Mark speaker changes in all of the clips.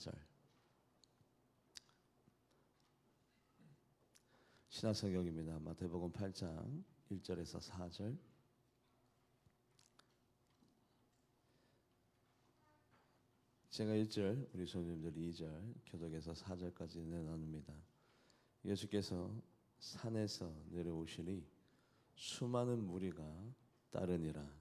Speaker 1: 4절. 신약성경입니다. 마태복음 8장 1절에서 4절. 제가 1절, 우리 손님들 2절, 교독에서 4절까지 나눕니다. 예수께서 산에서 내려오시니 수많은 무리가 따르니라.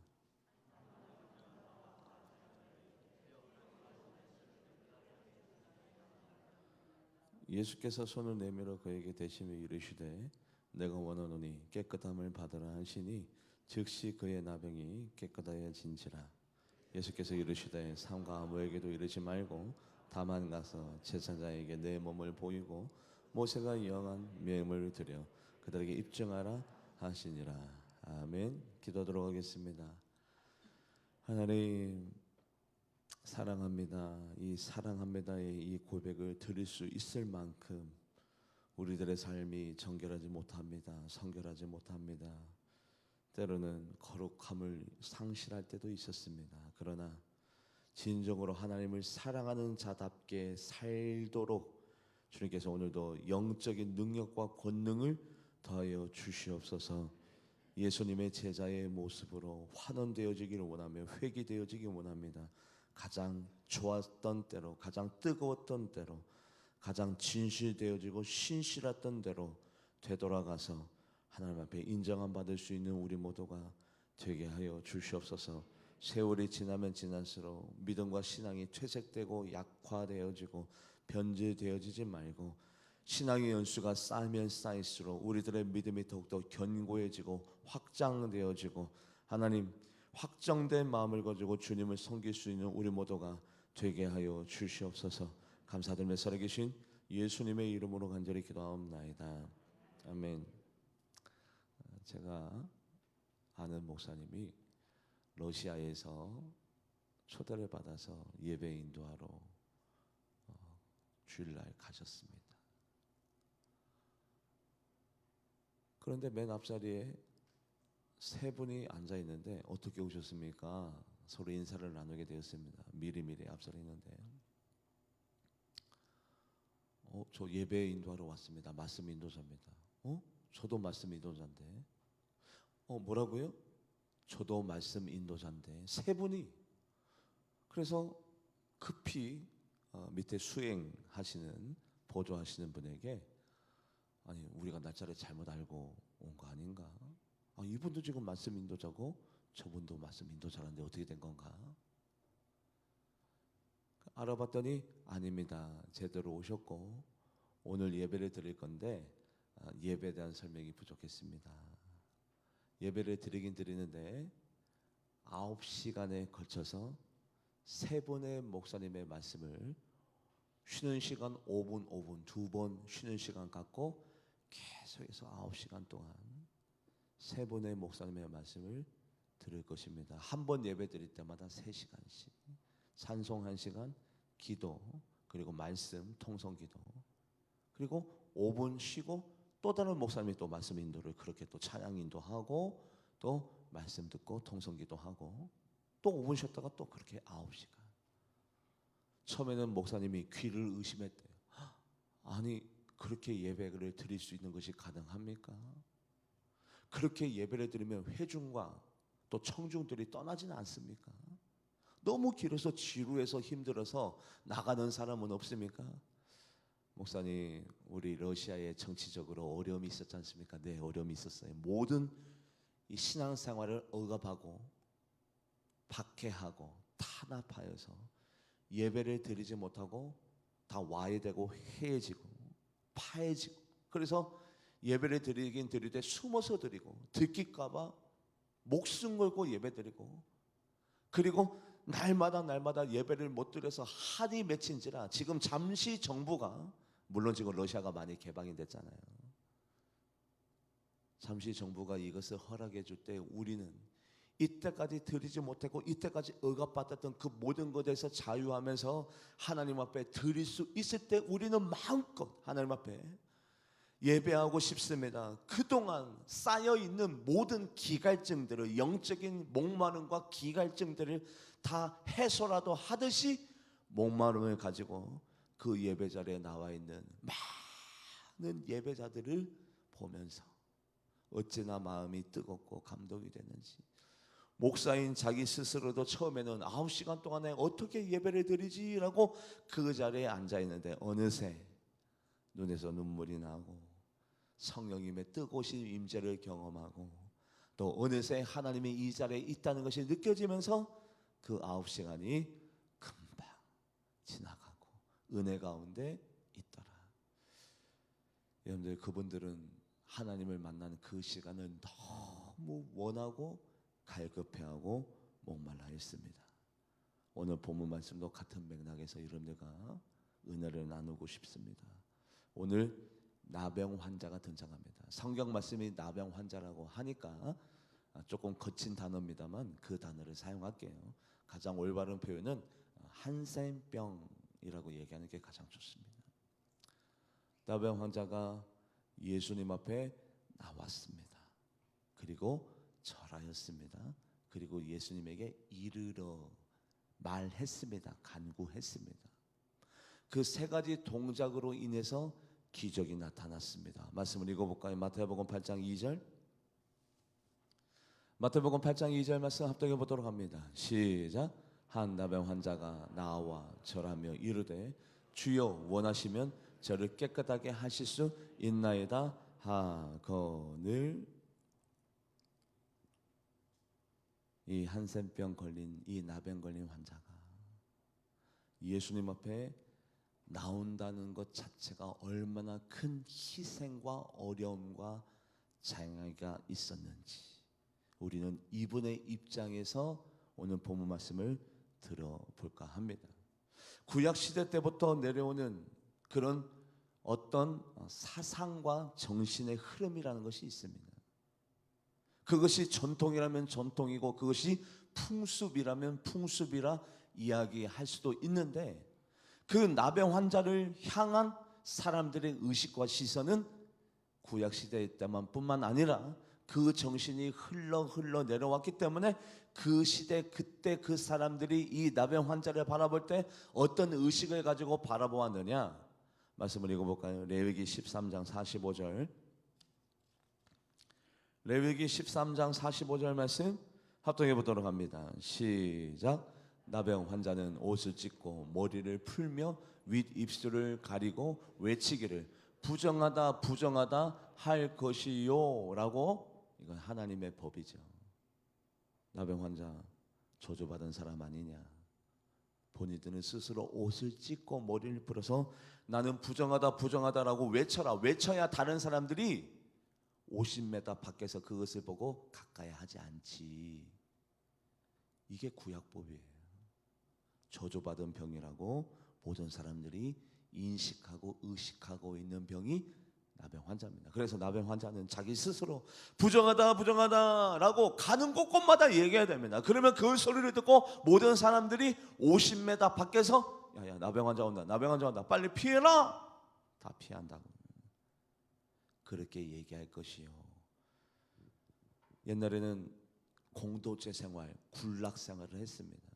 Speaker 1: 예수께서 손을 내밀어 그에게 대시며 이르시되 내가 원하노니 깨끗함을 받으라 하시니 즉시 그의 나병이 깨끗하여진지라. 예수께서 이르시되 삼가 아무에게도 이르지 말고 다만 가서 제사장에게 내 몸을 보이고 모세가 명한 명을 드려 그들에게 입증하라 하시니라. 아멘. 기도하도록 하겠습니다. 하나님 사랑합니다. 이 사랑합니다의 이 고백을 드릴 수 있을 만큼 우리들의 삶이 정결하지 못합니다. 성결하지 못합니다. 때로는 거룩함을 상실할 때도 있었습니다. 그러나 진정으로 하나님을 사랑하는 자답게 살도록 주님께서 오늘도 영적인 능력과 권능을 더하여 주시옵소서. 예수님의 제자의 모습으로 환원되어지기를 원하며 회개되어지기 원합니다. 가장 좋았던 때로, 가장 뜨거웠던 때로, 가장 진실되어지고 신실했던 대로 되돌아가서 하나님 앞에 인정함 받을 수 있는 우리 모두가 되게 하여 주시옵소서. 세월이 지나면 지날수록 믿음과 신앙이 퇴색되고 약화되어지고 변질되어지지 말고 신앙의 연수가 쌓이면 쌓일수록 우리들의 믿음이 더욱더 견고해지고 확장되어지고 하나님 확정된 마음을 가지고 주님을 섬길 수 있는 우리 모두가 되게 하여 주시옵소서. 감사드리며 살아계신 예수님의 이름으로 간절히 기도하옵나이다. 아멘. 제가 아는 목사님이 러시아에서 초대를 받아서 예배 인도하러 주일날 가셨습니다. 그런데 맨 앞자리에 세 분이 앉아 있는데 어떻게 오셨습니까? 서로 인사를 나누게 되었습니다. 미리미리 앞서 있는데 저 예배 인도하러 왔습니다. 말씀 인도자입니다. 저도 말씀 인도자인데 뭐라고요? 저도 말씀 인도자인데 세 분이. 그래서 급히 밑에 수행하시는 보조하시는 분에게 아니 우리가 날짜를 잘못 알고 온 거 아닌가? 이분도 지금 말씀 인도자고 저분도 말씀 인도자라는데 어떻게 된 건가? 알아봤더니 아닙니다. 제대로 오셨고 오늘 예배를 드릴 건데 예배에 대한 설명이 부족했습니다. 예배를 드리긴 드리는데 9시간에 걸쳐서 세 번의 목사님의 말씀을 쉬는 시간 5분 5분 두 번 쉬는 시간 갖고 계속해서 9시간 동안 세 번의 목사님의 말씀을 들을 것입니다. 한 번 예배 드릴 때마다 3시간씩 찬송 1시간, 기도, 그리고 말씀, 통성 기도, 그리고 5분 쉬고 또 다른 목사님이 또 말씀 인도를 그렇게 또 찬양 인도하고 또 말씀 듣고 통성 기도하고 또 5분 쉬었다가 또 그렇게 9시간. 처음에는 목사님이 귀를 의심했대요. 아니 그렇게 예배를 드릴 수 있는 것이 가능합니까? 그렇게 예배를 드리면 회중과 또 청중들이 떠나지는 않습니까? 너무 길어서 지루해서 힘들어서 나가는 사람은 없습니까? 목사님 우리 러시아에 정치적으로 어려움이 있었지 않습니까? 네, 어려움이 있었어요. 모든 이 신앙생활을 억압하고 박해하고 탄압하여서 예배를 드리지 못하고 다 와해되고 해해지고 파해지고 그래서 예배를 드리긴 드리되 숨어서 드리고 듣길까봐 목숨 걸고 예배 드리고 그리고 날마다 예배를 못 드려서 한이 맺힌지라 지금 잠시 정부가 물론 지금 러시아가 많이 개방이 됐잖아요. 잠시 정부가 이것을 허락해 줄 때 우리는 이때까지 드리지 못했고 이때까지 억압받았던 그 모든 것에서 자유하면서 하나님 앞에 드릴 수 있을 때 우리는 마음껏 하나님 앞에 예배하고 싶습니다. 그동안 쌓여있는 모든 기갈증들을 영적인 목마름과 기갈증들을 다 해소라도 하듯이 목마름을 가지고 그 예배 자리에 나와 있는 많은 예배자들을 보면서 어찌나 마음이 뜨겁고 감동이 되는지, 목사인 자기 스스로도 처음에는 9시간 동안에 어떻게 예배를 드리지라고 그 자리에 앉아 있는데 어느새 눈에서 눈물이 나고 성령님의 뜨거우신 임재를 경험하고 또 어느새 하나님이 이 자리에 있다는 것이 느껴지면서 그 9시간이 금방 지나가고 은혜 가운데 있더라. 여러분들, 그분들은 하나님을 만나는 그 시간을 너무 원하고 갈급해하고 목말라 했습니다. 오늘 본문 말씀도 같은 맥락에서 여러분들과 은혜를 나누고 싶습니다. 오늘 나병 환자가 등장합니다. 성경 말씀이 나병 환자라고 하니까 조금 거친 단어입니다만 그 단어를 사용할게요. 가장 올바른 표현은 한센병이라고 얘기하는 게 가장 좋습니다. 나병 환자가 예수님 앞에 나왔습니다. 그리고 절하였습니다. 그리고 예수님에게 이르러 말했습니다. 간구했습니다. 그 세 가지 동작으로 인해서 기적이 나타났습니다. 말씀을 읽어볼까요? 마태복음 8장 2절. 마태복음 8장 2절 말씀 합독해 보도록 합니다. 시작. 한 나병 환자가 나와 절하며 이르되 주여 원하시면 저를 깨끗하게 하실 수 있나이다 하거늘. 이 한센병 걸린, 이 나병 걸린 환자가 예수님 앞에 나온다는 것 자체가 얼마나 큰 희생과 어려움과 장애가 있었는지 우리는 이분의 입장에서 오늘 본문 말씀을 들어볼까 합니다. 구약 시대 때부터 내려오는 그런 어떤 사상과 정신의 흐름이라는 것이 있습니다. 그것이 전통이라면 전통이고 그것이 풍습이라면 풍습이라 이야기할 수도 있는데, 그 나병 환자를 향한 사람들의 의식과 시선은 구약 시대 때만 뿐만 아니라 그 정신이 흘러 내려왔기 때문에 그 시대 그때 그 사람들이 이 나병 환자를 바라볼 때 어떤 의식을 가지고 바라보았느냐, 말씀을 읽어볼까요? 레위기 13장 45절. 레위기 13장 45절 말씀 합독해 보도록 합니다. 시작. 나병 환자는 옷을 찢고 머리를 풀며 윗입술을 가리고 외치기를 부정하다 부정하다 할 것이요 라고. 이건 하나님의 법이죠. 나병 환자 저주받은 사람 아니냐. 본인들은 스스로 옷을 찢고 머리를 풀어서 나는 부정하다 부정하다라고 외쳐라. 외쳐야 다른 사람들이 50m 밖에서 그것을 보고 가까이 하지 않지. 이게 구약법이에요. 저주받은 병이라고 모든 사람들이 인식하고 의식하고 있는 병이 나병 환자입니다. 그래서 나병 환자는 자기 스스로 부정하다 부정하다라고 가는 곳곳마다 얘기해야 됩니다. 그러면 그 소리를 듣고 모든 사람들이 50m 밖에서 야야 나병 환자 온다, 나병 환자 온다, 빨리 피해라. 다 피한다고. 그렇게 얘기할 것이요. 옛날에는 공동체 생활, 군락 생활을 했습니다.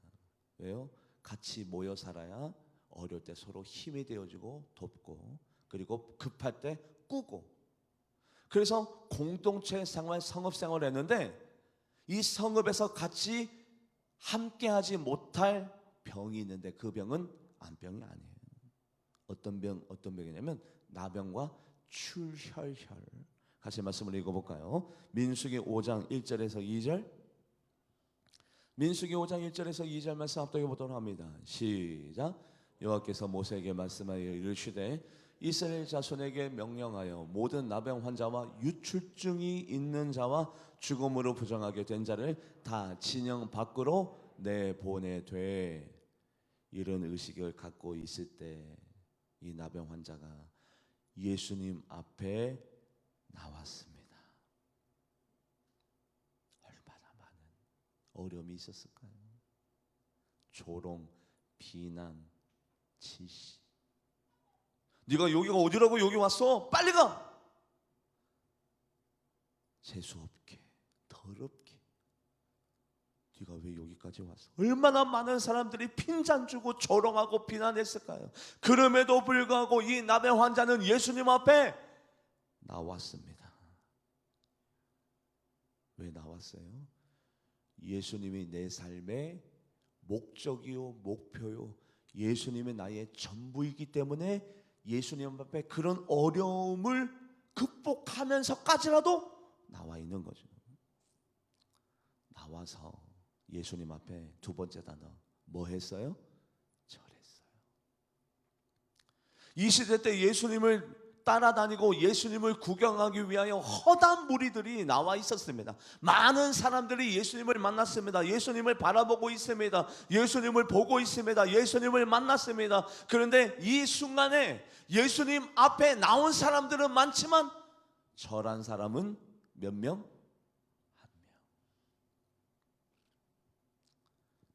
Speaker 1: 왜요? 같이 모여 살아야 어려울 때 서로 힘이 되어주고 돕고, 그리고 급할 때 꾸고. 그래서 공동체 생활, 성읍 생활을 했는데 이 성읍에서 같이 함께하지 못할 병이 있는데 그 병은 암병이 아니에요. 어떤 병이냐면 나병과 출혈혈. 같이 말씀을 읽어볼까요? 민수기 5장 1절에서 2절. 민수기 5장 1절에서 2절 말씀 합독해 보도록 합니다. 시작. 여호와께서 모세에게 말씀하여 이르시되 이스라엘 자손에게 명령하여 모든 나병 환자와 유출증이 있는 자와 죽음으로 부정하게 된 자를 다 진영 밖으로 내보내되. 이런 의식을 갖고 있을 때 이 나병 환자가 예수님 앞에 나왔습니다. 얼마나 많은 어려움이 있었을까요? 조롱, 비난, 질시. 네가 여기가 어디라고 여기 왔어? 빨리 가! 재수없게, 더럽게, 네가 왜 여기까지 왔어? 얼마나 많은 사람들이 핀잔 주고 조롱하고 비난했을까요? 그럼에도 불구하고 이 나병 환자는 예수님 앞에 나왔습니다. 왜 나왔어요? 예수님이 내 삶의 목적이요 목표요 예수님이 나의 전부이기 때문에 예수님 앞에 그런 어려움을 극복하면서까지라도 나와 있는 거죠. 나와서 예수님 앞에 두 번째 단어 뭐 했어요? 절했어요. 이 시대 때 예수님을 따라다니고 예수님을 구경하기 위하여 허다한 무리들이 나와 있었습니다. 많은 사람들이 예수님을 만났습니다. 예수님을 바라보고 있습니다. 예수님을 보고 있습니다. 예수님을 만났습니다. 그런데 이 순간에 예수님 앞에 나온 사람들은 많지만 절한 사람은 몇 명? 한 명.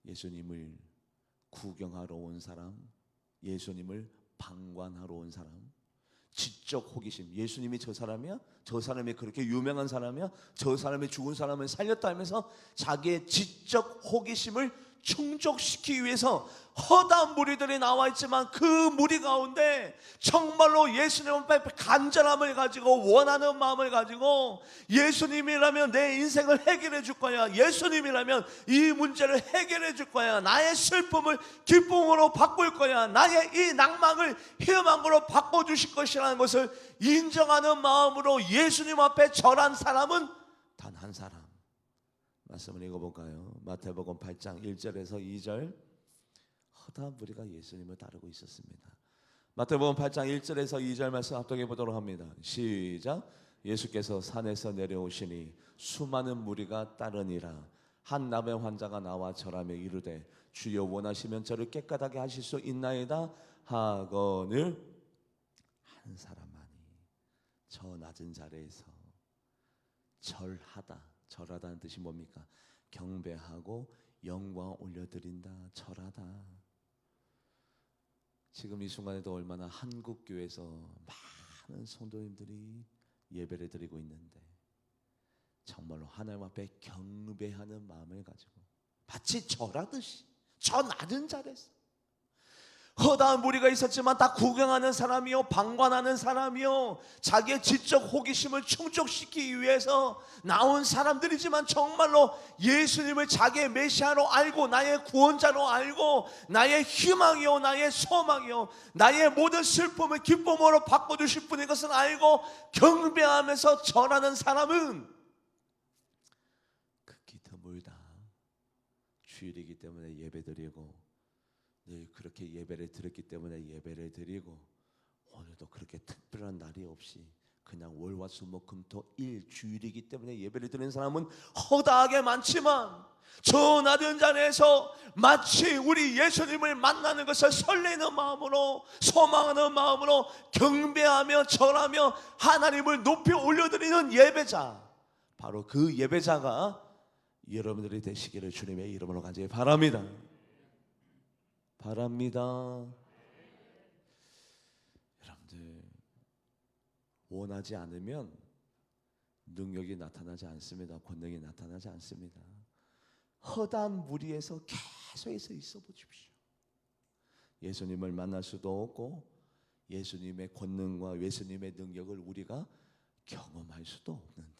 Speaker 1: 예수님을 구경하러 온 사람, 예수님을 방관하러 온 사람, 지적 호기심. 예수님이 저 사람이야? 저 사람이 그렇게 유명한 사람이야? 저 사람이 죽은 사람을 살렸다 하면서 자기의 지적 호기심을 충족시키기 위해서 허다한 무리들이 나와 있지만 그 무리 가운데 정말로 예수님 앞에 간절함을 가지고 원하는 마음을 가지고 예수님이라면 내 인생을 해결해 줄 거야. 예수님이라면 이 문제를 해결해 줄 거야. 나의 슬픔을 기쁨으로 바꿀 거야. 나의 이 낭망을 희망으로 바꿔주실 것이라는 것을 인정하는 마음으로 예수님 앞에 절한 사람은 단 한 사람. 말씀을 읽어볼까요? 마태복음 8장 1절에서 2절. 허다한 무리가 예수님을 따르고 있었습니다. 마태복음 8장 1절에서 2절 말씀 합독해 보도록 합니다. 시작. 예수께서 산에서 내려오시니 수많은 무리가 따르니라. 한 나병 환자가 나와 절하며 이르되 주여 원하시면 저를 깨끗하게 하실 수 있나이다 하거늘 한 사람만이 저 낮은 자리에서 절하다는 뜻이 뭡니까? 경배하고 영광 올려드린다. 절하다. 지금 이 순간에도 얼마나 한국교회에서 많은 성도님들이 예배를 드리고 있는데 정말로 하나님 앞에 경배하는 마음을 가지고 마치 절하듯이 저 낮은 자리에서 허다한 무리가 있었지만 다 구경하는 사람이요 방관하는 사람이요 자기의 지적 호기심을 충족시키기 위해서 나온 사람들이지만 정말로 예수님을 자기의 메시아로 알고 나의 구원자로 알고 나의 희망이요 나의 소망이요 나의 모든 슬픔을 기쁨으로 바꿔주실 분인 것을 알고 경배하면서 절하는 사람은 극히 드물다. 주일이기 때문에 예배드리고 늘 그렇게 예배를 드렸기 때문에 예배를 드리고 오늘도 그렇게 특별한 날이 없이 그냥 월화수목금토일 주일이기 때문에 예배를 드리는 사람은 허다하게 많지만 저 낮은 자리에서 마치 우리 예수님을 만나는 것을 설레는 마음으로 소망하는 마음으로 경배하며 절하며 하나님을 높이 올려드리는 예배자, 바로 그 예배자가 여러분들이 되시기를 주님의 이름으로 간절히 바랍니다. 여러분들 원하지 않으면 능력이 나타나지 않습니다. 권능이 나타나지 않습니다. 허다한 무리에서 계속해서 있어 보십시오. 예수님을 만날 수도 없고 예수님의 권능과 예수님의 능력을 우리가 경험할 수도 없는데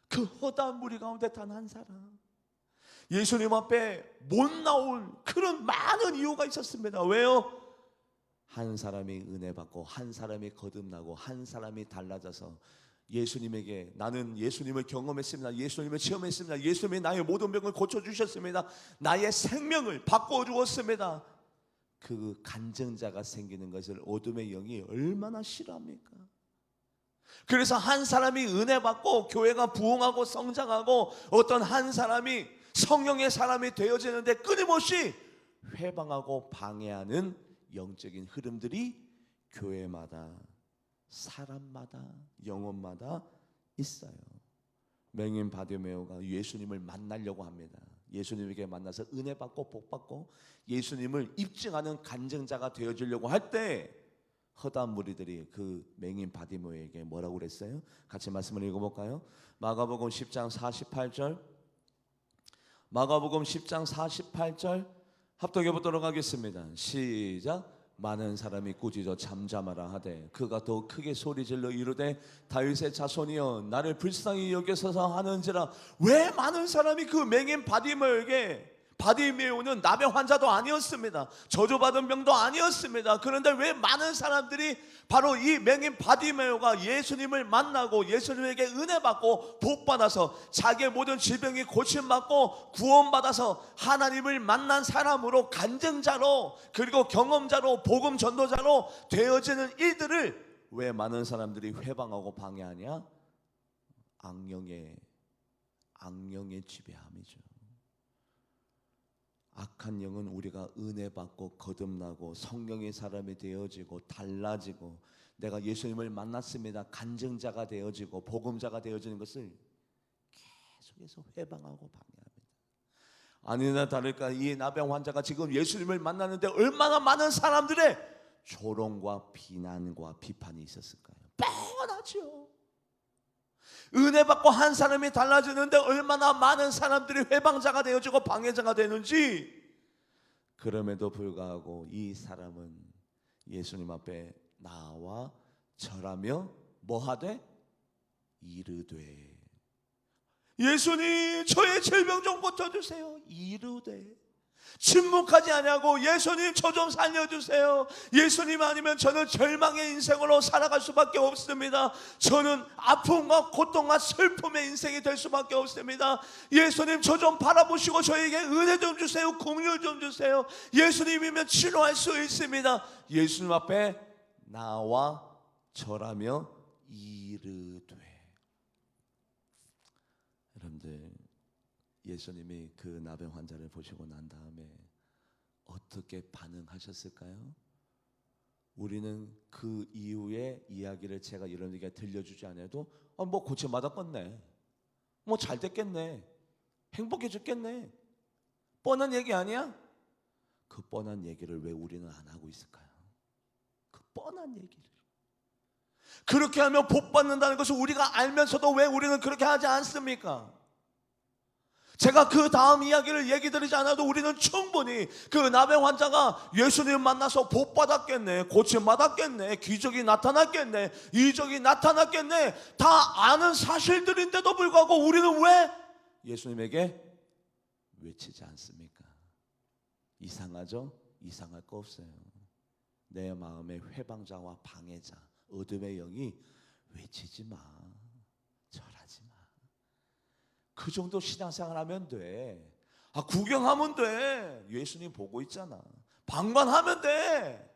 Speaker 1: 그 허다한 무리 가운데 단 한 사람 예수님 앞에 못 나올 그런 많은 이유가 있었습니다. 왜요? 한 사람이 은혜 받고 한 사람이 거듭나고 한 사람이 달라져서 예수님에게 나는 예수님을 경험했습니다. 예수님을 체험했습니다. 예수님이 나의 모든 병을 고쳐주셨습니다. 나의 생명을 바꿔주었습니다. 그 간증자가 생기는 것을 어둠의 영이 얼마나 싫어합니까? 그래서 한 사람이 은혜 받고 교회가 부흥하고 성장하고 어떤 한 사람이 성령의 사람이 되어지는데 끊임없이 회방하고 방해하는 영적인 흐름들이 교회마다 사람마다 영혼마다 있어요. 맹인 바디메오가 예수님을 만나려고 합니다. 예수님에게 만나서 은혜 받고 복 받고 예수님을 입증하는 간증자가 되어지려고 할 때 허다한 무리들이 그 맹인 바디메오에게 뭐라고 그랬어요? 같이 말씀을 읽어볼까요? 마가복음 10장 48절 마가복음 10장 48절 합독해 보도록 하겠습니다. 시작. 많은 사람이 꾸짖어 잠잠하라 하되 그가 더 크게 소리질러 이르되 다윗의 자손이여 나를 불쌍히 여겨서서 하는지라. 왜 많은 사람이 그 맹인 바디메오는 나병 환자도 아니었습니다. 저주받은 병도 아니었습니다. 그런데 왜 많은 사람들이 바로 이 맹인 바디메오가 예수님을 만나고 예수님에게 은혜 받고 복 받아서 자기의 모든 질병이 고침받고 구원받아서 하나님을 만난 사람으로 간증자로 그리고 경험자로 복음 전도자로 되어지는 일들을 왜 많은 사람들이 회방하고 방해하냐? 악령의 지배함이죠. 악한 영은 우리가 은혜 받고 거듭나고 성령의 사람이 되어지고 달라지고 내가 예수님을 만났습니다 간증자가 되어지고 복음자가 되어지는 것을 계속해서 회방하고 방해합니다. 아니나 다를까 이 나병 환자가 지금 예수님을 만났는데 얼마나 많은 사람들의 조롱과 비난과 비판이 있었을까요? 뻔하죠. 은혜 받고 한 사람이 달라지는데 얼마나 많은 사람들이 회방자가 되어지고 방해자가 되는지. 그럼에도 불구하고 이 사람은 예수님 앞에 나와 절하며 뭐하되 이르되 예수님 저의 질병 좀 고쳐주세요. 이르되 침묵하지 아니하고 예수님 저 좀 살려주세요. 예수님 아니면 저는 절망의 인생으로 살아갈 수밖에 없습니다. 저는 아픔과 고통과 슬픔의 인생이 될 수밖에 없습니다. 예수님 저 좀 바라보시고 저에게 은혜 좀 주세요. 긍휼 좀 주세요. 예수님이면 치료할 수 있습니다. 예수님 앞에 나와 절하며 이르되. 여러분들 예수님이 그 나병 환자를 보시고 난 다음에 어떻게 반응하셨을까요? 우리는 그 이후의 이야기를 제가 이런 얘기가 들려주지 않아도 뭐 고침 받았겠네, 뭐 잘 됐겠네, 행복해졌겠네, 뻔한 얘기 아니야? 그 뻔한 얘기를 왜 우리는 안 하고 있을까요? 그 뻔한 얘기를. 그렇게 하면 복 받는다는 것을 우리가 알면서도 왜 우리는 그렇게 하지 않습니까? 제가 그 다음 이야기를 얘기 드리지 않아도 우리는 충분히 그 나병 환자가 예수님 만나서 복 받았겠네, 고침 받았겠네, 기적이 나타났겠네, 이적이 나타났겠네, 다 아는 사실들인데도 불구하고 우리는 왜 예수님에게 외치지 않습니까? 이상하죠? 이상할 거 없어요. 내 마음의 회방자와 방해자 어둠의 영이 외치지 마, 절하지 마. 그 정도 신앙생활 하면 돼. 구경하면 돼. 예수님 보고 있잖아. 방관하면 돼.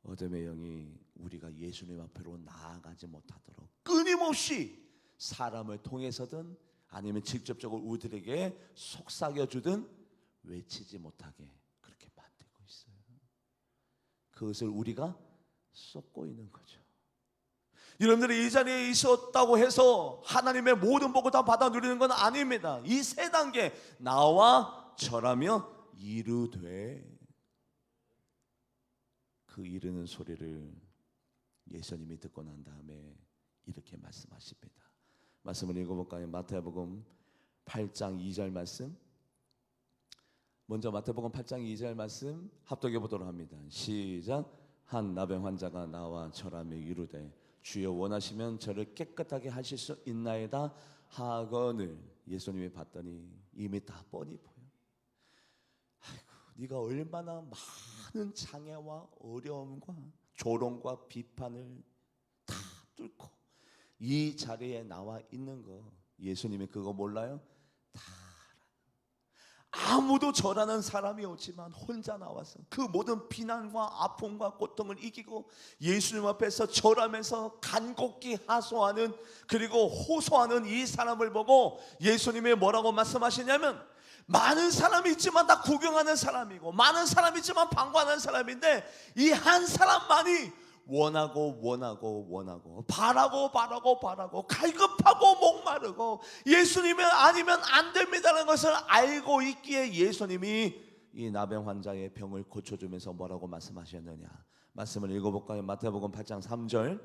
Speaker 1: 어둠의 영이 우리가 예수님 앞으로 나아가지 못하도록 끊임없이 사람을 통해서든 아니면 직접적으로 우리들에게 속삭여주든 외치지 못하게 그렇게 만들고 있어요. 그것을 우리가 쏟고 있는 거죠. 여러분들이 이 자리에 있었다고 해서 하나님의 모든 복을 다 받아 누리는 건 아닙니다. 이 세 단계, 나와 절하며 이르되. 그 이르는 소리를 예수님이 듣고 난 다음에 이렇게 말씀하십니다. 말씀을 읽어볼까요? 마태복음 8장 2절 말씀. 먼저 마태복음 8장 2절 말씀 합독해 보도록 합니다. 시작. 한 나병 환자가 나와 절하며 이르되 주여 원하시면 저를 깨끗하게 하실 수 있나이다 하거늘. 예수님이 봤더니 이미 다 뻔히 보여. 아이고, 네가 얼마나 많은 장애와 어려움과 조롱과 비판을 다 뚫고 이 자리에 나와 있는 거 예수님이 그거 몰라요? 다 아무도 절하는 사람이 없지만 혼자 나와서 그 모든 비난과 아픔과 고통을 이기고 예수님 앞에서 절하면서 간곡히 하소하는 그리고 호소하는 이 사람을 보고 예수님이 뭐라고 말씀하시냐면, 많은 사람이 있지만 다 구경하는 사람이고 많은 사람이 있지만 방관하는 사람인데 이 한 사람만이 원하고 바라고 갈급하고 목마르고 예수님이 아니면 안 됩니다라는 것을 알고 있기에 예수님이 이 나병 환자의 병을 고쳐주면서 뭐라고 말씀하셨느냐. 말씀을 읽어볼까요? 마태복음 8장 3절.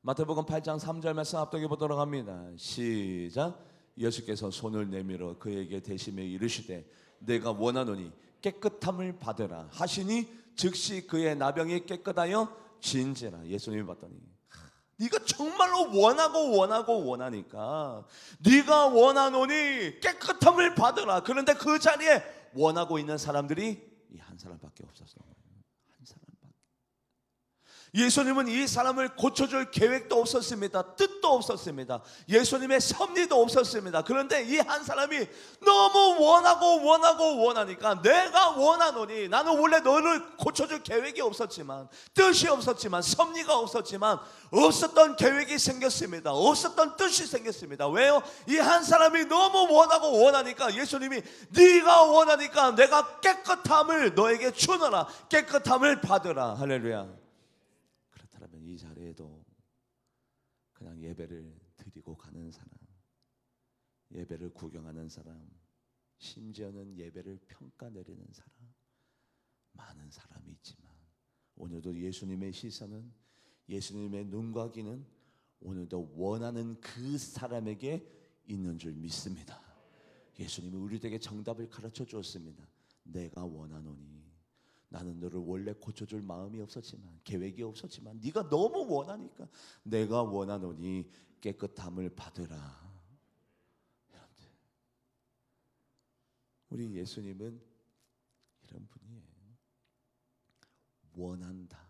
Speaker 1: 마태복음 8장 3절 말씀 합독해 보도록 합니다. 시작. 예수께서 손을 내밀어 그에게 대심에 이르시되 내가 원하노니 깨끗함을 받으라 하시니 즉시 그의 나병이 깨끗하여 진지라. 예수님이 봤더니 네가 정말로 원하니까 네가 원하노니 깨끗함을 받으라. 그런데 그 자리에 원하고 있는 사람들이 이 한 사람밖에 없었어. 한 사람밖에. 예수님은 이 사람을 고쳐줄 계획도 없었습니다. 뜻도 없었습니다. 예수님의 섭리도 없었습니다. 그런데 이 한 사람이 너무 원하니까 내가 원하노니, 나는 원래 너를 고쳐줄 계획이 없었지만, 뜻이 없었지만, 섭리가 없었지만 없었던 계획이 생겼습니다. 없었던 뜻이 생겼습니다. 왜요? 이 한 사람이 너무 원하니까 예수님이 네가 원하니까 내가 깨끗함을 너에게 주노라. 깨끗함을 받으라. 할렐루야. 그렇다면 이 자리에도 그냥 예배를 드리고 가는 사람, 예배를 구경하는 사람, 심지어는 예배를 평가 내리는 사람, 많은 사람이 있지만 오늘도 예수님의 시선은, 예수님의 눈과 귀는 오늘도 원하는 그 사람에게 있는 줄 믿습니다. 예수님이 우리에게 정답을 가르쳐 주었습니다. 내가 원하노니. 나는 너를 원래 고쳐줄 마음이 없었지만, 계획이 없었지만 네가 너무 원하니까 내가 원하노니 깨끗함을 받으라. 우리 예수님은 이런 분이에요. 원한다.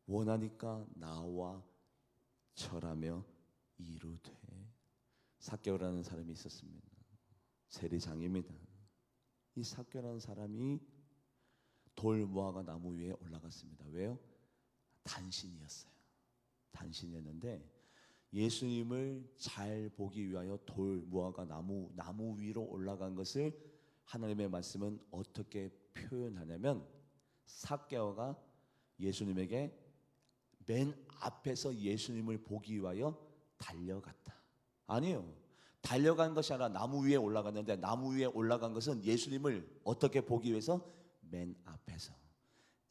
Speaker 1: 원하니까 나와 절하며 이루되. 삭개오라는 사람이 있었습니다. 세리장입니다. 이 삭개오라는 사람이 돌 무화과 나무 위에 올라갔습니다. 왜요? 단신이었어요. 단신이었는데 예수님을 잘 보기 위하여 돌 무화과 나무 위로 올라간 것을 하나님의 말씀은 어떻게 표현하냐면, 삭개오가 예수님에게 맨 앞에서 예수님을 보기 위하여 달려갔다. 아니에요. 달려간 것이 아니라 나무 위에 올라갔는데, 나무 위에 올라간 것은 예수님을 어떻게 보기 위해서? 맨 앞에서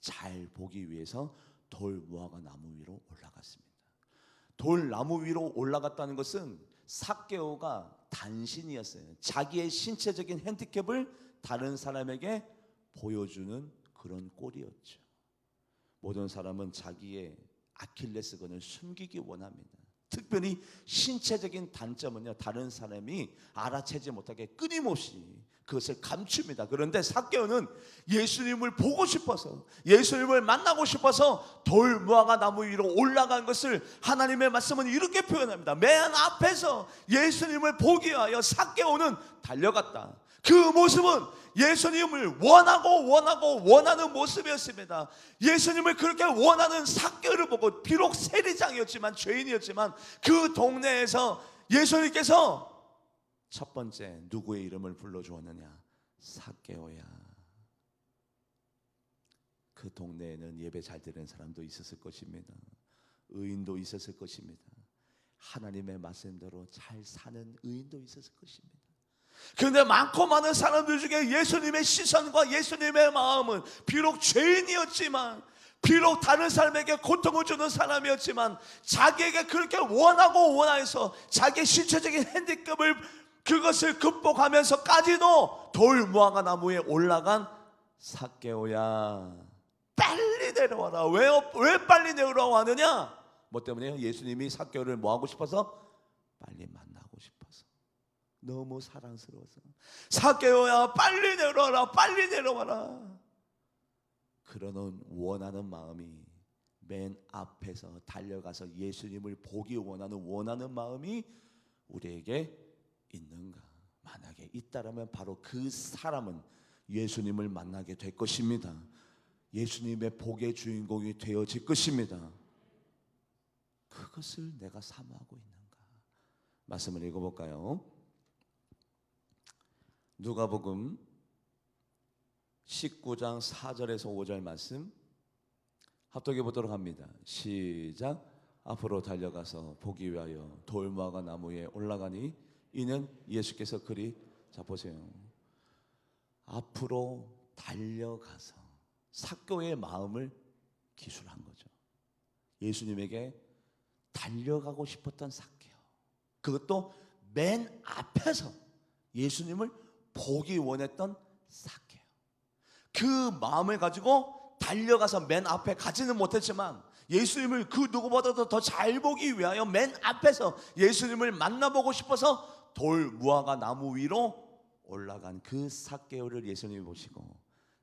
Speaker 1: 잘 보기 위해서 돌 무화과 나무 위로 올라갔습니다. 돌 나무 위로 올라갔다는 것은 삭개오가 단신이었어요. 자기의 신체적인 핸디캡을 다른 사람에게 보여주는 그런 꼴이었죠. 모든 사람은 자기의 아킬레스건을 숨기기 원합니다. 특별히 신체적인 단점은요, 다른 사람이 알아채지 못하게 끊임없이 그것을 감춥니다. 그런데 삭개오는 예수님을 보고 싶어서, 예수님을 만나고 싶어서 돌 무화과 나무 위로 올라간 것을 하나님의 말씀은 이렇게 표현합니다. 맨 앞에서 예수님을 보기 위하여 삭개오는 달려갔다. 그 모습은 예수님을 원하는 모습이었습니다. 예수님을 그렇게 원하는 삭개오를 보고, 비록 세리장이었지만, 죄인이었지만 그 동네에서 예수님께서 첫 번째 누구의 이름을 불러주었느냐? 삭개오야. 그 동네에는 예배 잘 드리는 사람도 있었을 것입니다. 의인도 있었을 것입니다. 하나님의 말씀대로 잘 사는 의인도 있었을 것입니다. 그런데 많고 많은 사람들 중에 예수님의 시선과 예수님의 마음은 비록 죄인이었지만, 비록 다른 사람에게 고통을 주는 사람이었지만, 자기에게 그렇게 원해서 자기의 신체적인 핸디캡을 그것을 극복하면서까지도 돌 무화과 나무에 올라간 삭개오야, 빨리 내려와라. 왜 빨리 내려와 하느냐? 뭐 때문에요? 예수님이 삭개오를 뭐 하고 싶어서? 빨리 만나고 싶어서. 너무 사랑스러워서. 삭개오야, 빨리 내려와라, 빨리 내려와라. 그러는 원하는 마음이, 맨 앞에서 달려가서 예수님을 보기 원하는 마음이 우리에게 있는가? 만약에 있다라면 바로 그 사람은 예수님을 만나게 될 것입니다. 예수님의 복의 주인공이 되어질 것입니다. 그것을 내가 사모하고 있는가? 말씀을 읽어볼까요? 누가복음 19장 4절에서 5절 말씀 합독해 보도록 합니다. 시작. 앞으로 달려가서 보기 위하여 돌 무화과 나무에 올라가니 이는 예수께서 그리, 자 보세요, 앞으로 달려가서 삭개오의 마음을 기술한 거죠. 예수님에게 달려가고 싶었던 삭개오, 그것도 맨 앞에서 예수님을 보기 원했던 삭개오. 그 마음을 가지고 달려가서 맨 앞에 가지는 못했지만 예수님을 그 누구보다도 더 잘 보기 위하여 맨 앞에서 예수님을 만나보고 싶어서 돌 무화과 나무 위로 올라간 그 삭개오를 예수님이 보시고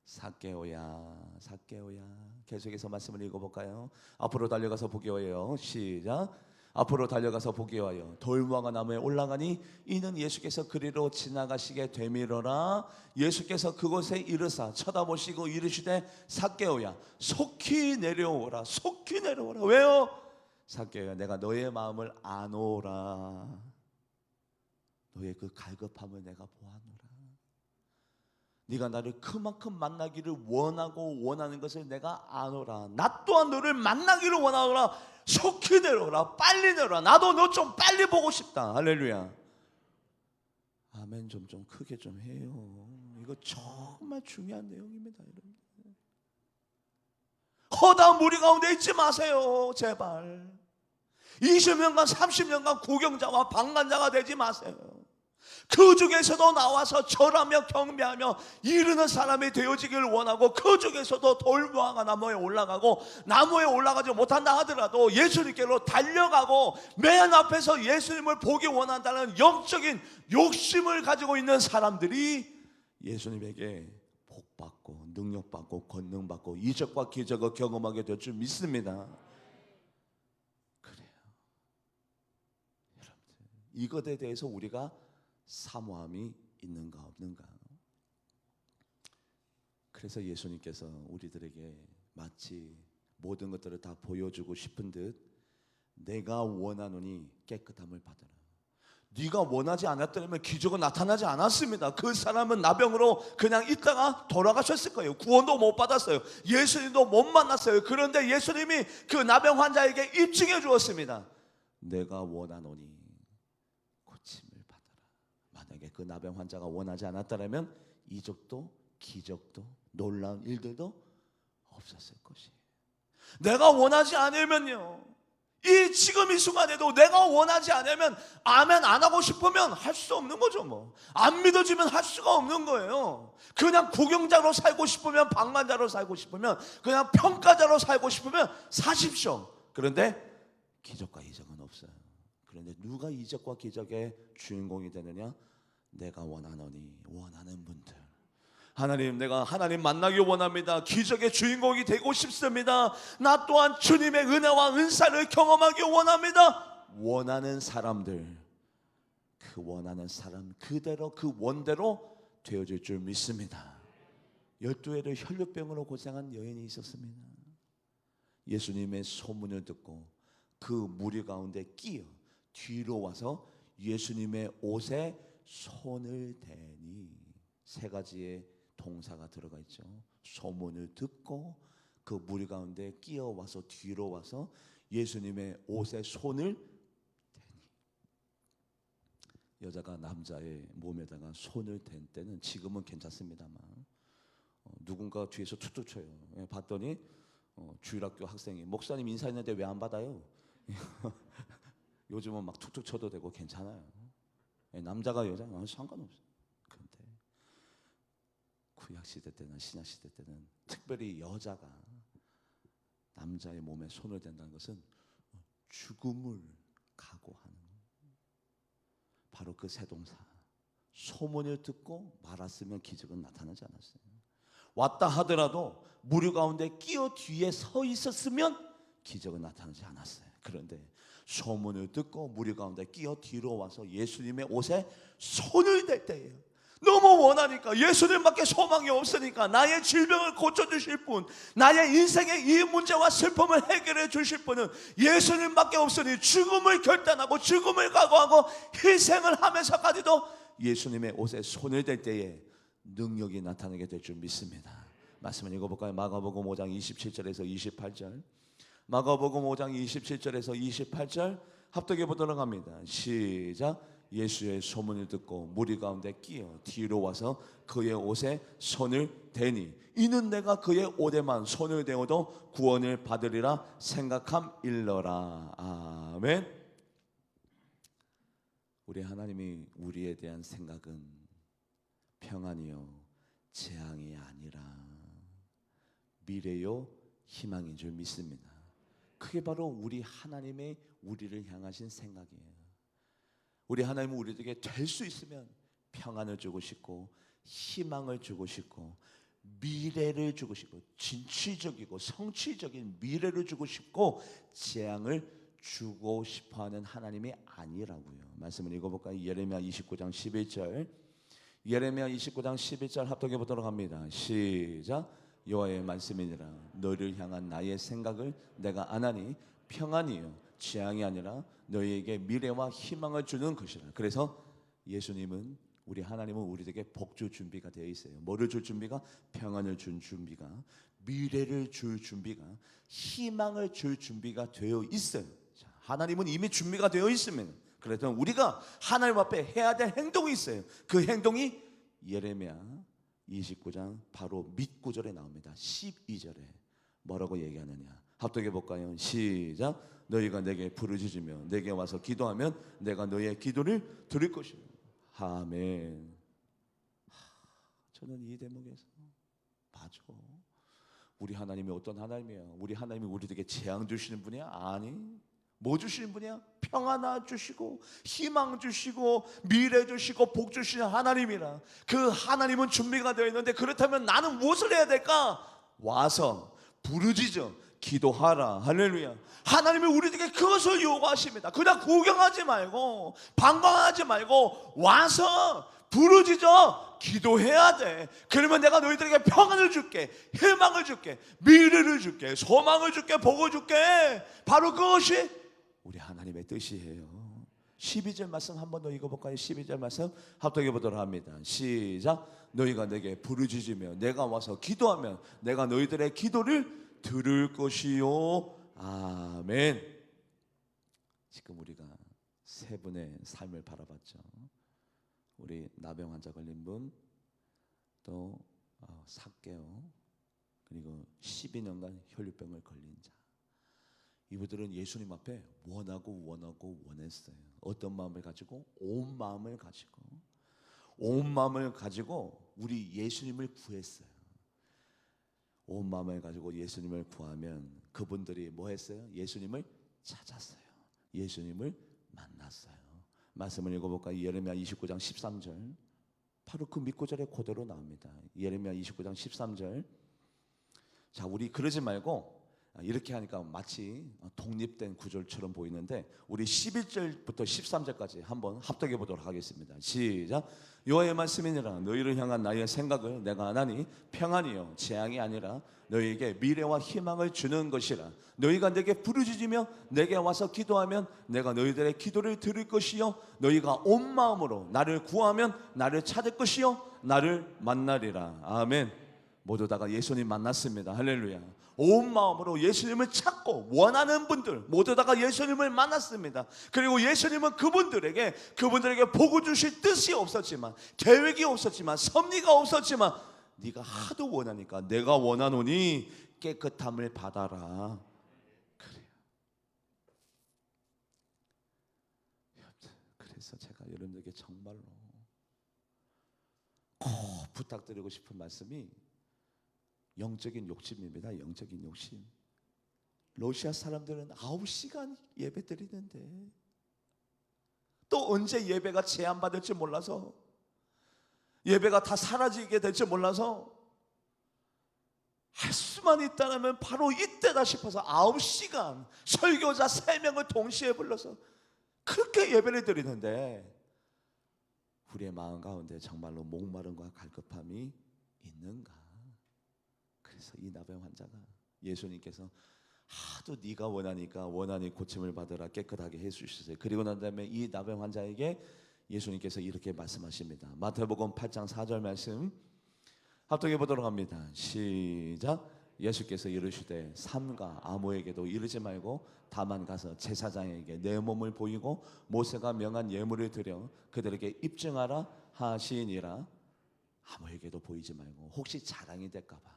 Speaker 1: 삭개오야 삭개오야. 계속해서 말씀을 읽어볼까요? 앞으로 달려가서 보기 위하여 시작. 앞으로 달려가서 보기 위하여 돌무화과 나무에 올라가니 이는 예수께서 그리로 지나가시게 되밀어라. 예수께서 그곳에 이르사 쳐다보시고 이르시되 삭개오야 속히 내려오라. 속히 내려오라. 왜요? 삭개오야 내가 너의 마음을 아노라. 너의 그 갈급함을 내가 보아노라. 네가 나를 그만큼 만나기를 원하고 원하는 것을 내가 아노라. 나 또한 너를 만나기를 원하노라. 속히 내려오라. 빨리 내려오라. 나도 너 좀 빨리 보고 싶다. 할렐루야. 아멘. 좀 크게 좀 해요. 이거 정말 중요한 내용입니다, 여러분. 허다한 무리 가운데 있지 마세요, 제발. 20년간 30년간 구경자와 방관자가 되지 마세요. 그 중에서도 나와서 절하며 경배하며 이르는 사람이 되어지기를 원하고, 그 중에서도 돌무화과 나무에 올라가고 나무에 올라가지 못한다 하더라도 예수님께로 달려가고 맨 앞에서 예수님을 보기 원한다는 영적인 욕심을 가지고 있는 사람들이 예수님에게 복받고 능력받고 권능받고 이적과 기적을 경험하게 될 줄 믿습니다. 그래요. 여러분들, 이것에 대해서 우리가 사모함이 있는가 없는가? 그래서 예수님께서 우리들에게 마치 모든 것들을 다 보여주고 싶은 듯 내가 원하노니 깨끗함을 받으라. 네가 원하지 않았다면 기적은 나타나지 않았습니다. 그 사람은 나병으로 그냥 있다가 돌아가셨을 거예요. 구원도 못 받았어요. 예수님도 못 만났어요. 그런데 예수님이 그 나병 환자에게 입증해 주었습니다. 내가 원하노니 고침을 받아라. 만약에 그 나병 환자가 원하지 않았다면 이적도 기적도 놀라운 일들도 없었을 것이에요. 내가 원하지 않으면요, 지금 이 순간에도 내가 원하지 않으면 아멘 안 하고 싶으면 할 수 없는 거죠. 뭐 안 믿어지면 할 수가 없는 거예요. 그냥 구경자로 살고 싶으면, 방관자로 살고 싶으면, 그냥 평가자로 살고 싶으면 사십시오. 그런데 기적과 이적은 없어요. 그런데 누가 이적과 기적의 주인공이 되느냐? 내가 원하노니, 원하는 분들. 하나님, 내가 하나님 만나기 원합니다. 기적의 주인공이 되고 싶습니다. 나 또한 주님의 은혜와 은사를 경험하기 원합니다. 원하는 사람들, 그 원하는 사람 그대로, 그 원대로 되어질 줄 믿습니다. 12회를 혈류병으로 고생한 여인이 있었습니다. 예수님의 소문을 듣고 그 무리 가운데 끼어 뒤로 와서 예수님의 옷에 손을 대니, 세 가지의 동사가 들어가 있죠. 소문을 듣고 그 무리 가운데 끼어와서 뒤로 와서 예수님의 옷에 손을 대니. 여자가 남자의 몸에다가 손을 댄 때는 지금은 괜찮습니다만 누군가 뒤에서 툭툭 쳐요. 봤더니 주일학교 학생이 목사님 인사했는데 왜 안 받아요? 요즘은 막 툭툭 쳐도 되고 괜찮아요. 남자가 여자 상관없어요. 그런데 구약 시대 때나 신약 시대 때는 특별히 여자가 남자의 몸에 손을 댄다는 것은 죽음을 각오하는, 바로 그 세 동사. 소문을 듣고 말았으면 기적은 나타나지 않았어요. 왔다 하더라도 무리 가운데 끼어 뒤에 서 있었으면 기적은 나타나지 않았어요. 그런데 소문을 듣고 무리 가운데 끼어 뒤로 와서 예수님의 옷에 손을 댈 때예요. 너무 원하니까, 예수님밖에 소망이 없으니까, 나의 질병을 고쳐주실 분, 나의 인생의 이 문제와 슬픔을 해결해 주실 분은 예수님밖에 없으니 죽음을 결단하고 죽음을 각오하고 희생을 하면서까지도 예수님의 옷에 손을 댈 때에 능력이 나타나게 될 줄 믿습니다. 말씀을 읽어볼까요? 마가복음 5장 27절에서 28절. 마가복음 5장 27절에서 28절 합독해 보도록 합니다. 시작. 예수의 소문을 듣고 무리 가운데 끼어 뒤로 와서 그의 옷에 손을 대니 이는 내가 그의 옷에만 손을 대어도 구원을 받으리라 생각함일러라. 아멘. 우리 하나님이 우리에 대한 생각은 평안이요 재앙이 아니라 미래요 희망인 줄 믿습니다. 그게 바로 우리 하나님의 우리를 향하신 생각이에요. 우리 하나님은 우리에게 될 수 있으면 평안을 주고 싶고 희망을 주고 싶고 미래를 주고 싶고 진취적이고 성취적인 미래를 주고 싶고 재앙을 주고 싶어하는 하나님이 아니라고요. 말씀을 읽어볼까요? 예레미야 29장 11절. 예레미야 29장 11절 합독해 보도록 합니다. 시작. 여호와의 말씀이니라. 너를 향한 나의 생각을 내가 아나니 평안이요 재앙이 아니라 너희에게 미래와 희망을 주는 것이라. 그래서 예수님은 우리 하나님은 우리에게 복 줄 준비가 되어 있어요. 뭐를 줄 준비가? 평안을 줄 준비가, 미래를 줄 준비가, 희망을 줄 준비가 되어 있어요. 자, 하나님은 이미 준비가 되어 있으면 그래서 우리가 하나님 앞에 해야 될 행동이 있어요. 그 행동이 예레미야 29장 바로 밑구절에 나옵니다. 12절에 뭐라고 얘기하느냐? 합독해 볼까요? 시작. 너희가 내게 부르짖으며 내게 와서 기도하면 내가 너희의 기도를 들을 것이요. 아멘. 저는 이 대목에서 맞아. 우리 하나님이 어떤 하나님이야? 우리 하나님이 우리에게 재앙 주시는 분이야? 아니. 뭐 주시는 분이야? 평안 주시고 희망 주시고 미래 주시고 복 주시는 하나님이라. 그 하나님은 준비가 되어 있는데 그렇다면 나는 무엇을 해야 될까? 와서 부르짖어 기도하라. 할렐루야. 하나님이 우리에게 그것을 요구하십니다. 그냥 구경하지 말고 방광하지 말고 와서 부르짖어 기도해야 돼. 그러면 내가 너희들에게 평안을 줄게, 희망을 줄게, 미래를 줄게, 소망을 줄게, 복을 줄게. 바로 그것이 우리 하나님의 뜻이에요. 12절 말씀 한 번 더 읽어볼까요? 12절 말씀 합독해 보도록 합니다. 시작. 너희가 내게 부르짖으며 내가 와서 기도하면 내가 너희들의 기도를 들을 것이요. 아멘. 지금 우리가 세 분의 삶을 바라봤죠. 우리 나병 환자 걸린 분, 또 삭개오, 그리고 12년간 혈류병을 걸린 자. 이분들은 예수님 앞에 원했어요. 어떤 마음을 가지고? 온 마음을 가지고 우리 예수님을 구했어요. 온 마음을 가지고 예수님을 구하면 그분들이 뭐 했어요? 예수님을 찾았어요. 예수님을 만났어요. 말씀을 읽어볼까요? 예레미야 29장 13절. 바로 그 밑구절에 그대로 나옵니다. 예레미야 29장 13절. 자, 우리 그러지 말고 이렇게 하니까 마치 독립된 구절처럼 보이는데 우리 11절부터 13절까지 한번 합독해 보도록 하겠습니다. 시작. 여호와의 말씀이니라. 너희를 향한 나의 생각을 내가 아나니 평안이요 재앙이 아니라 너희에게 미래와 희망을 주는 것이라. 너희가 내게 부르짖으며 내게 와서 기도하면 내가 너희들의 기도를 들을 것이요 너희가 온 마음으로 나를 구하면 나를 찾을 것이요 나를 만나리라. 아멘. 모두 다가 예수님 만났습니다. 할렐루야. 온 마음으로 예수님을 찾고 원하는 분들 모두 다가 예수님을 만났습니다. 그리고 예수님은 그분들에게 복을 주실 뜻이 없었지만, 계획이 없었지만, 섭리가 없었지만 네가 하도 원하니까 내가 원하노니 깨끗함을 받아라. 그래요. 그래서 제가 여러분들에게 정말로 꼭 부탁드리고 싶은 말씀이 영적인 욕심입니다. 영적인 욕심. 러시아 사람들은 9시간 예배 드리는데 또 언제 예배가 제한받을지 몰라서, 예배가 다 사라지게 될지 몰라서 할 수만 있다면 바로 이때다 싶어서 9시간 설교자 3명을 동시에 불러서 그렇게 예배를 드리는데 우리의 마음 가운데 정말로 목마름과 갈급함이 있는가? 그래서 이 나병 환자가 예수님께서 하도 네가 원하니까 원하니 고침을 받으라 깨끗하게 해주셨어요. 그리고 난 다음에 이 나병 환자에게 예수님께서 이렇게 말씀하십니다. 마태복음 8장 4절 말씀 합독해 보도록 합니다. 시작. 예수께서 이르시되 삼가 아무에게도 이르지 말고 다만 가서 제사장에게 내 몸을 보이고 모세가 명한 예물을 드려 그들에게 입증하라 하시니라. 아무에게도 보이지 말고 혹시 자랑이 될까 봐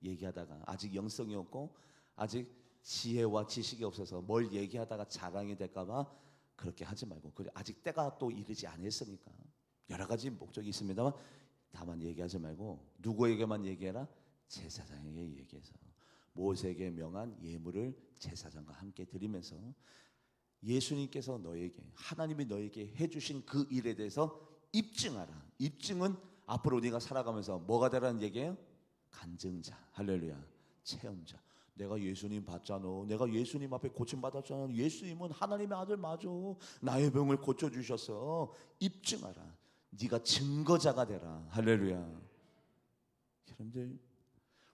Speaker 1: 얘기하다가 아직 영성이 없고 아직 지혜와 지식이 없어서 뭘 얘기하다가 자랑이 될까 봐 그렇게 하지 말고, 아직 때가 또 이르지 않았으니까 여러 가지 목적이 있습니다만 다만 얘기하지 말고 누구에게만 얘기해라? 제사장에게 얘기해서 모세에게 명한 예물을 제사장과 함께 드리면서 예수님께서 너에게, 하나님이 너에게 해주신 그 일에 대해서 입증하라. 입증은 앞으로 네가 살아가면서 뭐가 되라는 얘기예요? 간증자, 할렐루야, 체험자. 내가 예수님 봤잖아. 내가 예수님 앞에 고침받았잖아. 예수님은 하나님의 아들 맞아. 나의 병을 고쳐주셨어. 입증하라. 네가 증거자가 되라. 할렐루야. 여러분들,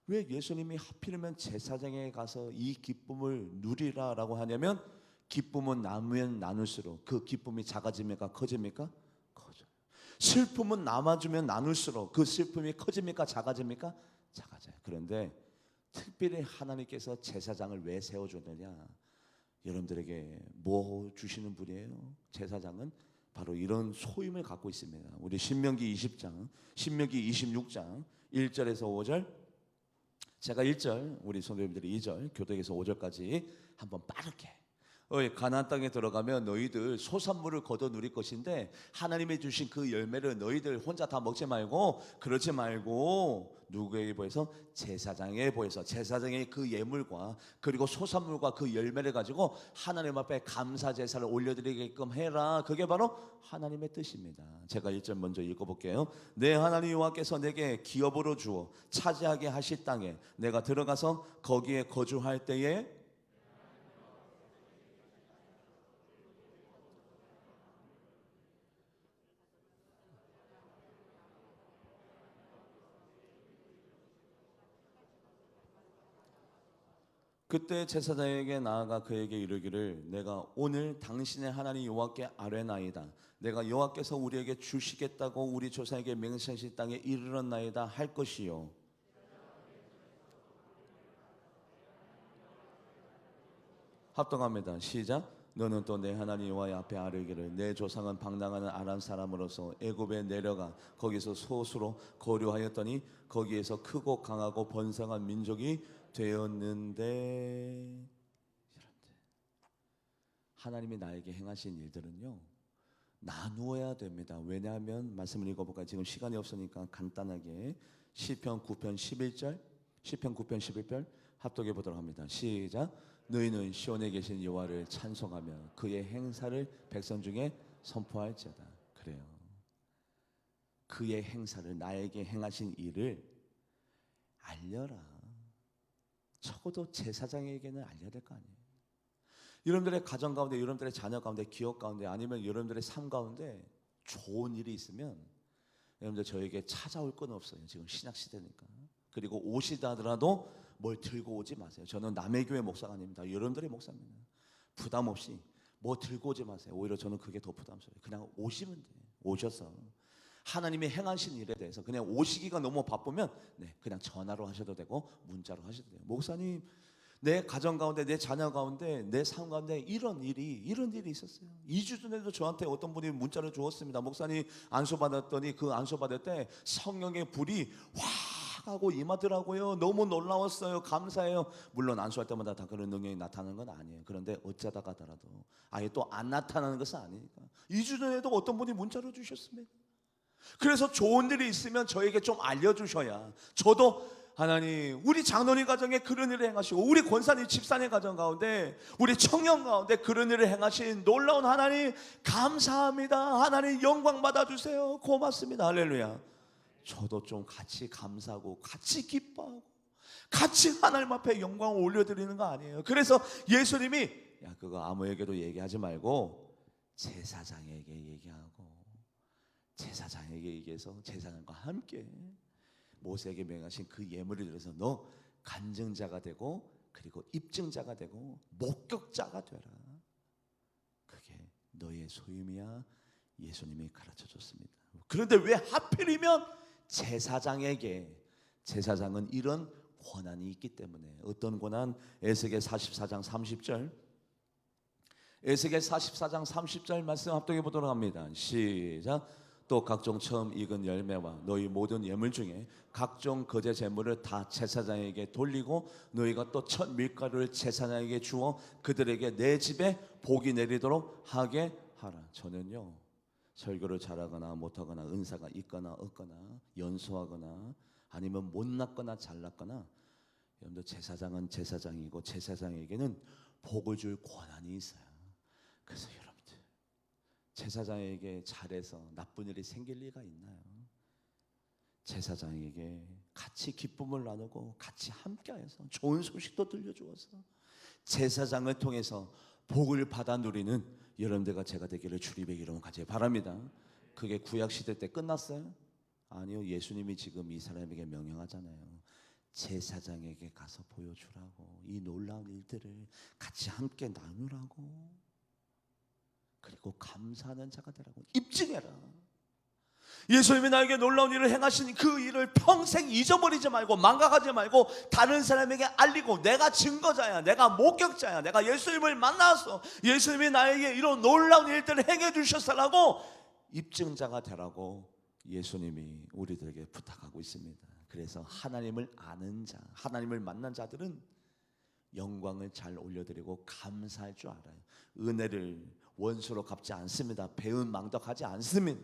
Speaker 1: 왜 예수님이 하필이면 제사장에 가서 이 기쁨을 누리라라고 하냐면, 기쁨은 나누면 나눌수록 그 기쁨이 작아집니까? 커집니까? 커져요. 슬픔은 나눠주면 나눌수록 그 슬픔이 커집니까? 작아집니까? 작아져요. 그런데 특별히 하나님께서 제사장을 왜 세워줬느냐? 여러분들에게 뭐 주시는 분이에요? 제사장은 바로 이런 소임을 갖고 있습니다. 우리 신명기 20장, 신명기 26장 1절에서 5절, 제가 1절, 우리 선생님들이 2절, 교독에서 5절까지 한번 빠르게. 가나안 땅에 들어가면 너희들 소산물을 거둬 누릴 것인데 하나님이 주신 그 열매를 너희들 혼자 다 먹지 말고, 그러지 말고 누구에게 보여서? 제사장에 보여서, 제사장의 그 예물과 그리고 소산물과 그 열매를 가지고 하나님 앞에 감사 제사를 올려드리게끔 해라. 그게 바로 하나님의 뜻입니다. 제가 1절 먼저 읽어볼게요. 내 하나님 여호와께서 내게 기업으로 주어 차지하게 하실 땅에 내가 들어가서 거기에 거주할 때에 그때 제사장에게 나아가 그에게 이르기를 내가 오늘 당신의 하나님 여호와께 아뢰나이다. 내가 여호와께서 우리에게 주시겠다고 우리 조상에게 맹세하신 땅에 이르렀나이다 할 것이요. 합동합니다. 시작. 너는 또 내 하나님 여호와의 앞에 아뢰기를 내 조상은 방랑하는 아람 사람으로서 애굽에 내려가 거기서 소수로 거류하였더니 거기에서 크고 강하고 번성한 민족이 되었는데. 하나님이 나에게 행하신 일들은요 나누어야 됩니다. 왜냐하면 말씀을 읽어볼까요? 지금 시간이 없으니까 간단하게 시편 9편 11절, 시편 9편 11절 합독해 보도록 합니다. 시작. 너희는 시온에 계신 여호와를 찬송하며 그의 행사를 백성 중에 선포할지어다. 그래요. 그의 행사를, 나에게 행하신 일을 알려라. 적어도 제사장에게는 알려야 될 거 아니에요. 여러분들의 가정 가운데, 여러분들의 자녀 가운데, 기업 가운데, 아니면 여러분들의 삶 가운데 좋은 일이 있으면 여러분들 저에게 찾아올 건 없어요. 지금 신약 시대니까. 그리고 오시다 하더라도 뭘 들고 오지 마세요. 저는 남의 교회 목사가 아닙니다. 여러분들의 목사입니다. 부담 없이 뭐 들고 오지 마세요. 오히려 저는 그게 더 부담스러워요. 그냥 오시면 돼요. 오셔서 하나님이 행하신 일에 대해서 그냥 오시기가 너무 바쁘면 그냥 전화로 하셔도 되고 문자로 하셔도 돼요. 목사님, 내 가정 가운데, 내 자녀 가운데, 내 삶 가운데 이런 일이 있었어요. 2주 전에도 저한테 어떤 분이 문자를 주었습니다. 목사님, 안수받았더니 그 안수받을 때 성령의 불이 확 하고 임하더라고요. 너무 놀라웠어요. 감사해요. 물론 안수할 때마다 다 그런 능력이 나타나는 건 아니에요. 그런데 어쩌다가 하더라도 아예 또 안 나타나는 것은 아니니까 2주 전에도 어떤 분이 문자를 주셨습니다. 그래서 좋은 일이 있으면 저에게 좀 알려주셔야 저도 하나님, 우리 장로님 가정에 그런 일을 행하시고 우리 권사님 집사님 가정 가운데, 우리 청년 가운데 그런 일을 행하신 놀라운 하나님 감사합니다. 하나님 영광 받아주세요. 고맙습니다. 할렐루야. 저도 좀 같이 감사하고 같이 기뻐하고 같이 하나님 앞에 영광을 올려드리는 거 아니에요. 그래서 예수님이 그거 아무에게도 얘기하지 말고 제사장에게 얘기하고, 제사장에게 얘기해서 제사장과 함께 모세에게 명하신 그 예물을 들여서 너 간증자가 되고 그리고 입증자가 되고 목격자가 되라. 그게 너의 소임이야. 예수님이 가르쳐줬습니다. 그런데 왜 하필이면 제사장에게? 제사장은 이런 권한이 있기 때문에. 어떤 권한? 에스겔 44장 30절, 에스겔 44장 30절 말씀 합독해 보도록 합니다. 시작. 또 각종 처음 익은 열매와 너희 모든 예물 중에 각종 거제 제물을 다 제사장에게 돌리고 너희가 또 첫 밀가루를 제사장에게 주어 그들에게 내 집에 복이 내리도록 하게 하라. 저는요, 설교를 잘하거나 못하거나 은사가 있거나 없거나 연소하거나 아니면 못났거나 잘났거나, 여러분들 제사장은 제사장이고 제사장에게는 복을 줄 권한이 있어요. 그래서 여러분들 제사장에게 잘해서 나쁜 일이 생길 리가 있나요? 제사장에게 같이 기쁨을 나누고 같이 함께해서 좋은 소식도 들려주어서 제사장을 통해서 복을 받아 누리는 여러분들과 제가 되기를 주님의 이름으로 간절히 바랍니다. 그게 구약시대 때 끝났어요? 아니요, 예수님이 지금 이 사람에게 명령하잖아요. 제사장에게 가서 보여주라고, 이 놀라운 일들을 같이 함께 나누라고, 그리고 감사하는 자가 되라고, 입증해라. 예수님이 나에게 놀라운 일을 행하신 그 일을 평생 잊어버리지 말고 망각하지 말고 다른 사람에게 알리고, 내가 증거자야, 내가 목격자야, 내가 예수님을 만나서 예수님이 나에게 이런 놀라운 일들을 행해 주셨다라고 입증자가 되라고 예수님이 우리들에게 부탁하고 있습니다. 그래서 하나님을 아는 자, 하나님을 만난 자들은 영광을 잘 올려드리고 감사할 줄 알아요. 은혜를 원수로 갚지 않습니다. 배은 망덕하지 않습니다.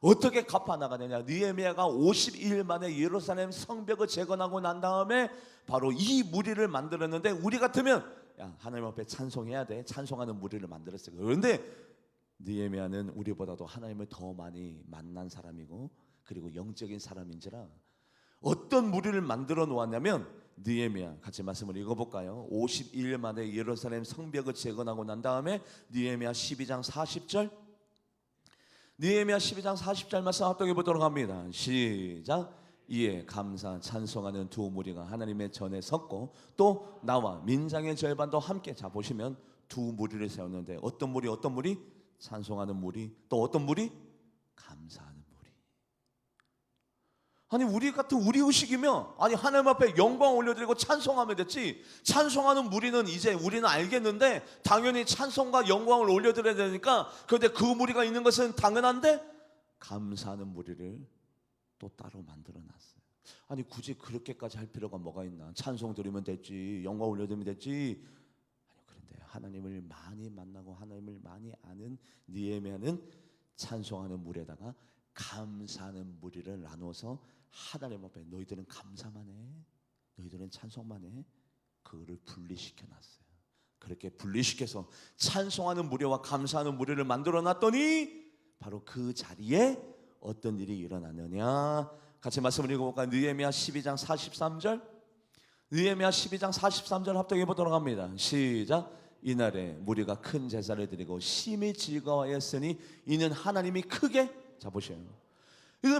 Speaker 1: 어떻게 갚아나가느냐? 느헤미야가 52일 만에 예루살렘 성벽을 재건하고 난 다음에 바로 이 무리를 만들었는데, 우리 같으면 야, 하나님 앞에 찬송해야 돼, 찬송하는 무리를 만들었어요. 그런데 느헤미야는 우리보다도 하나님을 더 많이 만난 사람이고 그리고 영적인 사람인지라 어떤 무리를 만들어 놓았냐면, 느헤미야 같이 말씀을 읽어볼까요? 52일 만에 예루살렘 성벽을 재건하고 난 다음에 느헤미야 12장 40절, 느헤미야 12장 40절 말씀 합독해 보도록 합니다. 시작. 이에 감사 찬송하는 두 무리가 하나님의 전에 섰고 또 나와 민장의 절반도 함께, 자 보시면 두 무리를 세웠는데 어떤 무리? 어떤 무리? 찬송하는 무리. 또 어떤 무리? 감사하는 무리. 아니 우리 같은 우리 의식이면 아니 하나님 앞에 영광 올려드리고 찬송하면 됐지, 찬송하는 무리는 이제 우리는 알겠는데 당연히 찬송과 영광을 올려드려야 되니까, 그런데 그 무리가 있는 것은 당연한데 감사하는 무리를 또 따로 만들어놨어요. 아니 굳이 그렇게까지 할 필요가 뭐가 있나? 찬송 드리면 됐지, 영광 올려드리면 됐지. 아니 그런데 하나님을 많이 만나고 하나님을 많이 아는 느헤미야는 찬송하는 무리에다가 감사하는 무리를 나눠서 하나님 앞에 너희들은 감사만 해, 너희들은 찬송만 해, 그거를 분리시켜 놨어요. 그렇게 분리시켜서 찬송하는 무리와 감사하는 무리를 만들어 놨더니 바로 그 자리에 어떤 일이 일어나느냐? 같이 말씀을 읽어볼까요? 느헤미야 12장 43절, 느헤미야 12장 43절 합독해 보도록 합니다. 시작. 이날에 무리가 큰 제사를 드리고 심히 즐거워하였으니 이는 하나님이 크게, 자 보세요,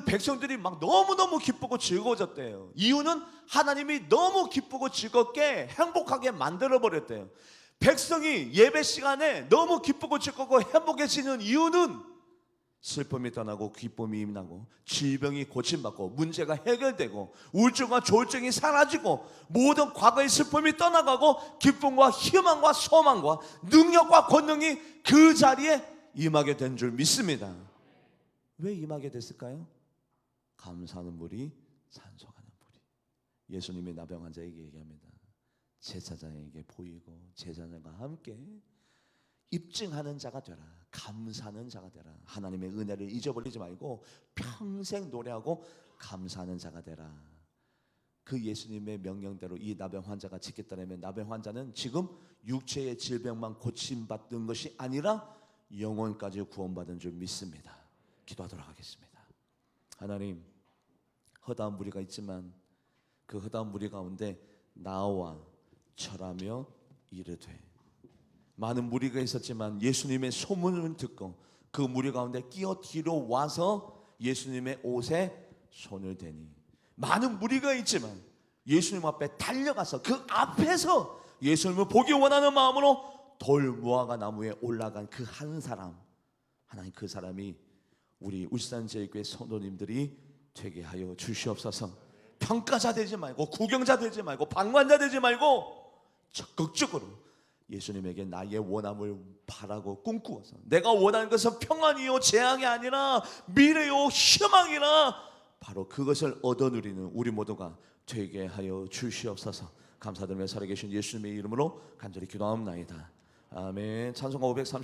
Speaker 1: 백성들이 막 너무너무 기쁘고 즐거워졌대요. 이유는 하나님이 너무 기쁘고 즐겁게 행복하게 만들어버렸대요. 백성이 예배 시간에 너무 기쁘고 즐겁고 행복해지는 이유는 슬픔이 떠나고 기쁨이 임나고 질병이 고침받고 문제가 해결되고 우울증과 조울증이 사라지고 모든 과거의 슬픔이 떠나가고 기쁨과 희망과 소망과 능력과 권능이 그 자리에 임하게 된 줄 믿습니다. 왜 임하게 됐을까요? 감사하는 무리, 찬송하는 무리. 예수님이 나병 환자에게 얘기합니다. 제사장에게 보이고 제사장과 함께 입증하는 자가 되라, 감사하는 자가 되라, 하나님의 은혜를 잊어버리지 말고 평생 노래하고 감사하는 자가 되라. 그 예수님의 명령대로 이 나병 환자가 지켰다면 나병 환자는 지금 육체의 질병만 고침받는 것이 아니라 영혼까지 구원받은 줄 믿습니다. 기도하도록 하겠습니다. 하나님, 허다한 무리가 있지만 그 허다한 무리 가운데 나와 절하며 이르되, 많은 무리가 있었지만 예수님의 소문을 듣고 그 무리 가운데 끼어 뒤로 와서 예수님의 옷에 손을 대니, 많은 무리가 있지만 예수님 앞에 달려가서 그 앞에서 예수님을 보기 원하는 마음으로 돌 무화과 나무에 올라간 그 한 사람, 하나님 그 사람이 우리 울산제일교회 성도님들이 되게 하여 주시옵소서. 평가자 되지 말고 구경자 되지 말고 방관자 되지 말고 적극적으로 예수님에게 나의 원함을 바라고 꿈꾸어서 내가 원하는 것은 평안이요 재앙이 아니라 미래요 희망이라 바로 그것을 얻어 누리는 우리 모두가 되게 하여 주시옵소서. 감사드리며 살아계신 예수님의 이름으로 간절히 기도하옵나이다. 아멘. 찬송가 530